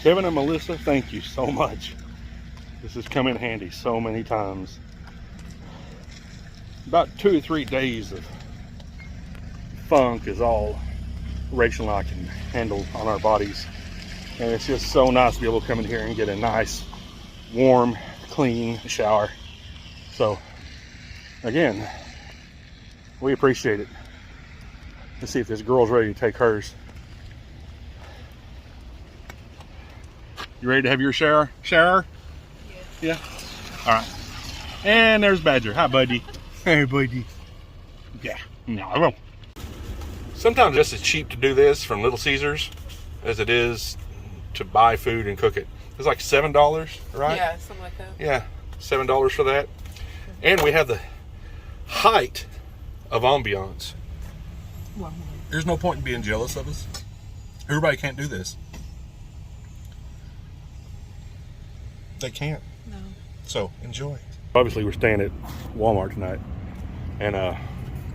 Kevin and Melissa, thank you so much. This has come in handy so many times. About 2 or 3 days of funk is all Rachel and I can handle on our bodies. And it's just so nice to be able to come in here and get a nice, warm, clean shower. So, again, we appreciate it. Let's see if this girl's ready to take hers. You ready to have your shower? Shower? Yes. Yeah? All right. And there's Badger. Hi, buddy. Hey, buddy. Yeah. No, I won't. Sometimes it's as cheap to do this from Little Caesars as it is to buy food and cook it. It's like $7, right? Yeah, something like that. Yeah, $7 for that. And we have the height of ambiance. Wow. There's no point in being jealous of us. Everybody can't do this. They can't. No. So enjoy. Obviously, we're staying at Walmart tonight, and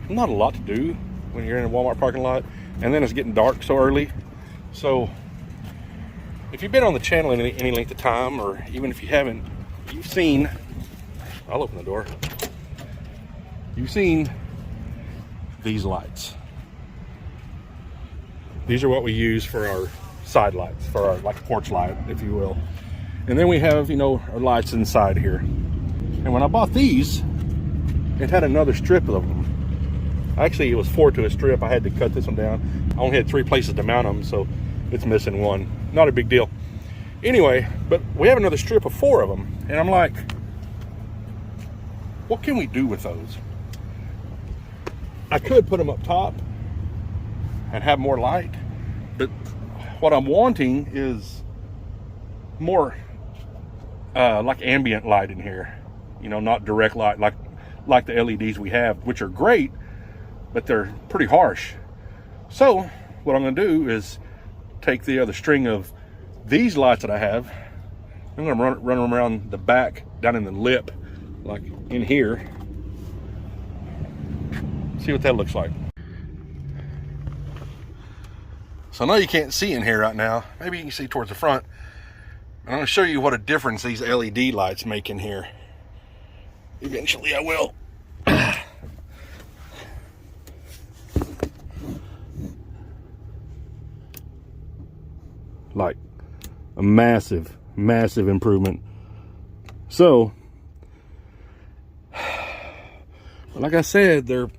not a lot to do when you're in a Walmart parking lot, and then it's getting dark so early. So if you've been on the channel any length of time, or even if you haven't, you've seen, I'll open the door, you've seen these lights. These are what we use for our side lights, for our like porch light, if you will. And then we have, you know, our lights inside here. And when I bought these, it had another strip of them. Actually, it was 4 to a strip. I had to cut this one down. I only had 3 places to mount them, so it's missing one. Not a big deal. Anyway, but we have another strip of 4 of them. And I'm like, what can we do with those? I could put them up top and have more light, but what I'm wanting is more like ambient light in here. You know, not direct light like the LEDs we have, which are great, but they're pretty harsh. So what I'm going to do is take the other string of these lights that I have. I'm going to run them around the back, down in the lip, like in here. See what that looks like. So I know you can't see in here right now. Maybe you can see towards the front. I'm going to show you what a difference these LED lights make in here. Eventually I will. Like a massive, massive improvement. So, like I said, they're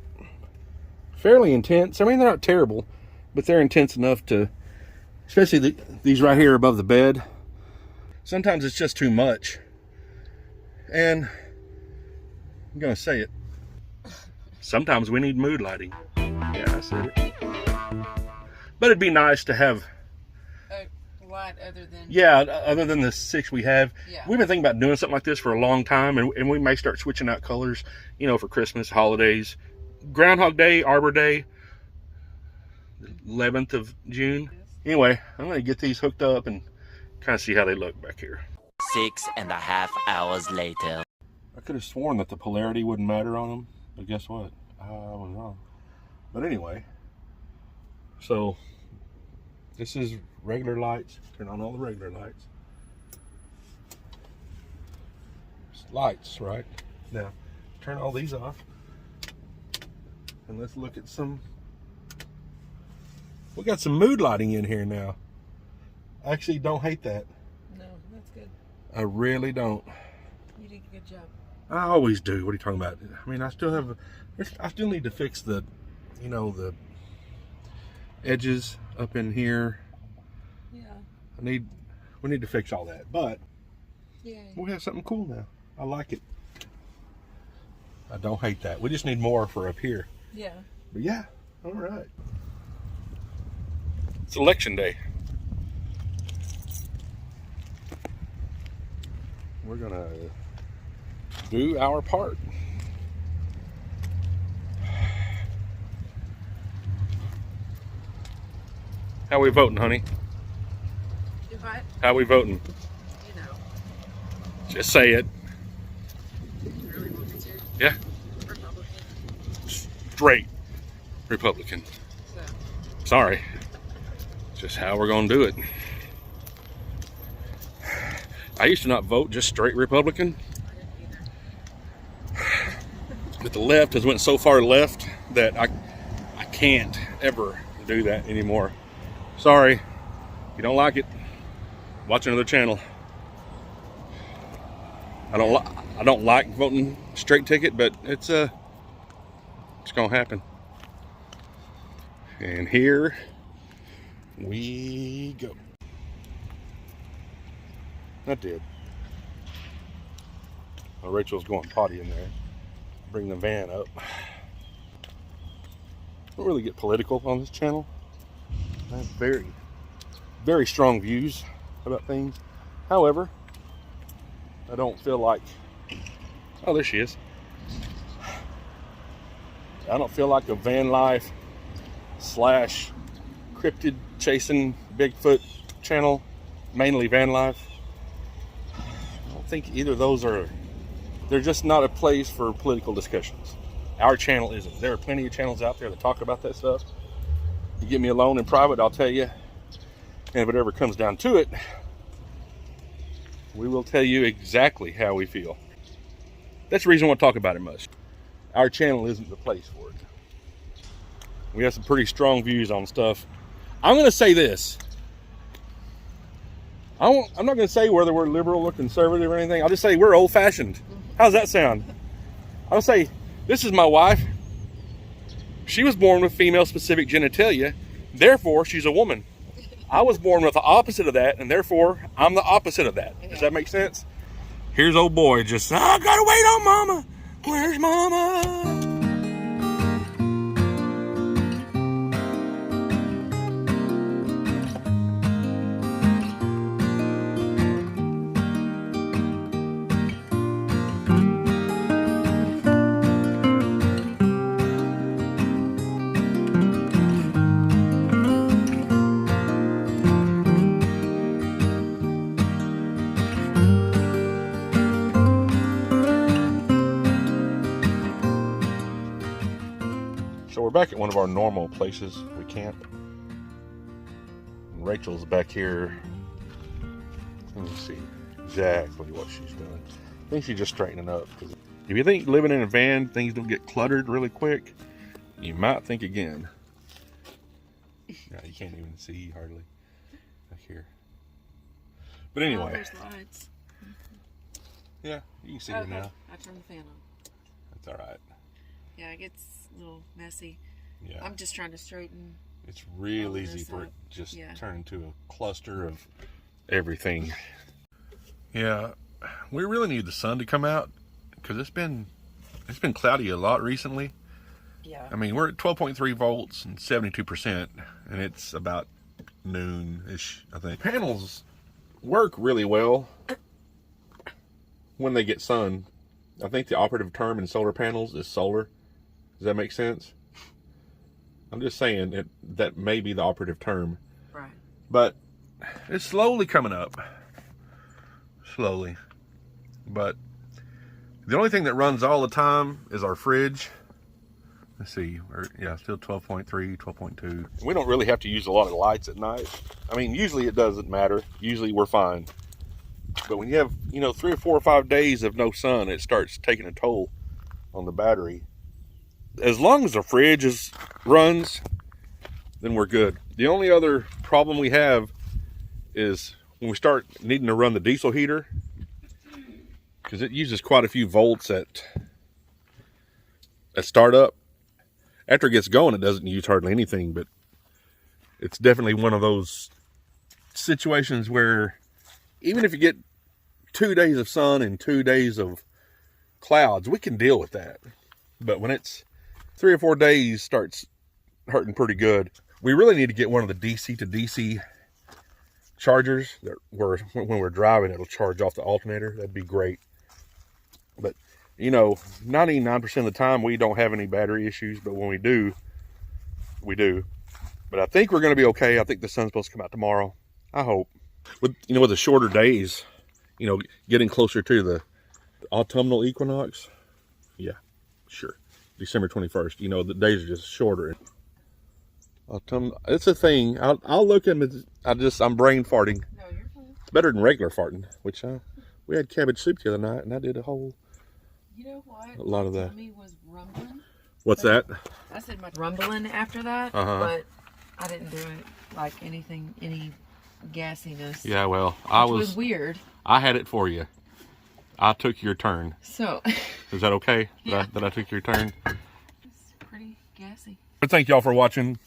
fairly intense. I mean, they're not terrible, but they're intense enough to, especially these right here above the bed. Sometimes it's just too much. And I'm gonna say it. Sometimes we need mood lighting. Yeah, I said it. But it'd be nice to have A light other than... Yeah, other than the 6 we have. Yeah. We've been thinking about doing something like this for a long time, and we may start switching out colors, you know, for Christmas, holidays. Groundhog Day, Arbor Day, 11th of June. Anyway, I'm going to get these hooked up and kind of see how they look back here. 6.5 hours later. I could have sworn that the polarity wouldn't matter on them, but guess what? I was wrong. But anyway, so this is regular lights. Turn on all the regular lights. It's lights, right? Now, turn all these off. And let's look at some. We got some mood lighting in here now. I actually don't hate that. No, that's good. I really don't. You did a good job. I always do. What are you talking about? I mean, I still need to fix the, you know, the edges up in here. Yeah. We need to fix all that, but Yeah. we have something cool now. I like it. I don't hate that. We just need more for up here. Yeah. But yeah, all right. It's election day. We're gonna do our part. How we voting, honey? Do what? How we voting? You know. Just say it. You really want me to? Yeah. Republican. Straight Republican. So. Sorry. It's just how we're gonna do it. I used to not vote, just straight Republican. I didn't either. But the left has went so far left that I can't ever do that anymore. Sorry, if you don't like it, watch another channel. I don't like voting straight ticket, but it's gonna happen. And here we go. That did. Well, Rachel's going potty in there. Bring the van up. Don't really get political on this channel. I have very, very strong views about things. However, I don't feel like, oh, there she is. I don't feel like a van life / cryptid chasing Bigfoot channel, mainly van life. I don't think either of those are, they're just not a place for political discussions. Our channel isn't. There are plenty of channels out there that talk about that stuff. You get me alone in private, I'll tell you. And if it ever comes down to it, we will tell you exactly how we feel. That's the reason I want to talk about it much. Our channel isn't the place for it. We have some pretty strong views on stuff. I'm going to say this. I'm not going to say whether we're liberal or conservative or anything. I'll just say we're old-fashioned. How's that sound? I'll say, this is my wife. She was born with female-specific genitalia. Therefore, she's a woman. I was born with the opposite of that, and therefore, I'm the opposite of that. Does that make sense? Here's old boy just, I gotta wait on mama. Where's mama? So we're back at one of our normal places we camp. And Rachel's back here. Let me see exactly what she's doing. I think she's just straightening up. Because if you think living in a van, things don't get cluttered really quick, you might think again. Yeah, you can't even see hardly back here. But Oh, anyway, there's lights. yeah, you can see Okay. her now. I turned the fan on. That's all right. Yeah, it gets a little messy. Yeah. I'm just trying to straighten. It's real all easy this for it up. just Yeah. turn into a cluster of everything. Yeah, we really need the sun to come out because it's been cloudy a lot recently. Yeah. I mean, we're at 12.3 volts and 72%, and it's about noon-ish, I think. Panels work really well when they get sun. I think the operative term in solar panels is solar. Does that make sense? I'm just saying that may be the operative term. Right. But it's slowly coming up. Slowly. But the only thing that runs all the time is our fridge. Let's see. Still 12.3, 12.2. We don't really have to use a lot of lights at night. I mean, usually it doesn't matter. Usually we're fine. But when you have, 3 or 4 or 5 days of no sun, it starts taking a toll on the battery. As long as the fridge runs, then we're good. The only other problem we have is when we start needing to run the diesel heater, because it uses quite a few volts at startup. After it gets going, it doesn't use hardly anything, but it's definitely one of those situations where even if you get 2 days of sun and 2 days of clouds, we can deal with that. But when it's 3 or 4 days, starts hurting pretty good. We really need to get one of the DC to DC chargers that when we're driving, it'll charge off the alternator. That'd be great. But 99% of the time we don't have any battery issues, but when we do, we do. But I think we're going to be okay. I think the sun's supposed to come out tomorrow. I hope. With the shorter days, getting closer to the autumnal equinox. Yeah, sure. December 21st. The days are just shorter. Autumn, it's a thing. I'll look at it. I'm brain farting. No, you're fine. It's better than regular farting, which We had cabbage soup the other night, and I did a whole. You know what? A lot of that. Tummy was rumbling. What's that? I said my rumbling after that, but I didn't do it like anything, any gassiness. Yeah, well, Which was weird. I had it for you. I took your turn. So. Is that okay? Yeah. That I took your turn? It's pretty gassy. But thank y'all for watching.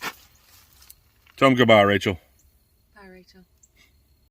Tell them goodbye, Rachel.